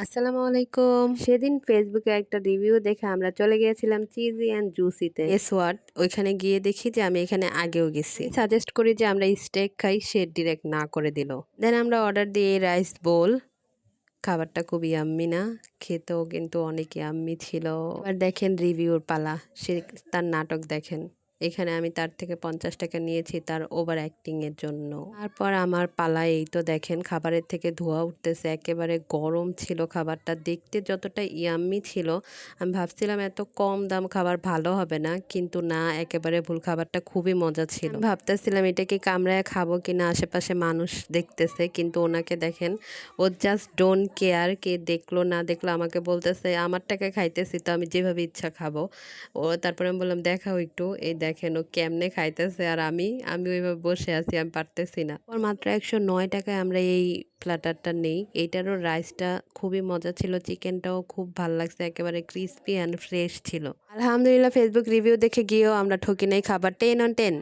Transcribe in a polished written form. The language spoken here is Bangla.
আসসালামু আলাইকুম। সেদিন ফেসবুকে একটা রিভিউ দেখে আমরা চলে গিয়েছিলাম চিজি অ্যান্ড জুসিতে। Guess what? ওইখানে গিয়ে দেখি যে আমি এখানে আগেও গেছি। সাজেস্ট করি যে আমরা স্টেক খাই, সে ডিরেক্ট না করে দিল। দেন আমরা অর্ডার দিই রাইস বোল। খাবারটা খুব ইয়াম্মি না? খেতেও কিন্তু অনেক ইয়াম্মি ছিল। এবার দেখেন রিভিউর পালা। সে তার নাটক দেখেন। এখানে আমি তার থেকে 50 টাকা নিয়েছি তার ওভার অ্যাক্টিং এর জন্য। তারপর আমার পালা, এই তো দেখেন খাবারের থেকে ধোঁয়া উঠতেছে, একেবারে গরম ছিল খাবারটা, দেখতে যতটা ইয়াম্মি ছিল আমি ভাবছিলাম এত কম দাম খাবার ভালো হবে না, কিন্তু না, একেবারে ভুল, খাবারটা খুবই মজা ছিল। আমি ভাবতেছিলাম এটা কি কামড়ায় খাবো কিনা, আশেপাশে মানুষ দেখতেছে, কিন্তু ওনাকে দেখেন, ও জাস্ট ডোন্ট কেয়ার কে দেখলো না দেখলো, আমাকে বলতেছে আমার টাকায় খাইতেছি তো আমি যেভাবে ইচ্ছা খাবো। তারপরে আমি বললাম দেখাও একটু, এই দেখেন ও কেমনে খাইতেছে, আর আমি ওইভাবে বসে আছি, আমি পারতেছি না। ওর মাত্র 109 টাকায় আমরা এই প্ল্যাটারটা নেই। এইটারও রাইসটা খুবই মজা ছিল, চিকেনটাও খুব ভালো লাগছে, একেবারে ক্রিস্পি অ্যান্ড ফ্রেশ ছিল। আলহামদুলিল্লাহ, ফেসবুক রিভিউ দেখে গিয়েও আমরা ঠকি নাই, খাবার 10 on 10।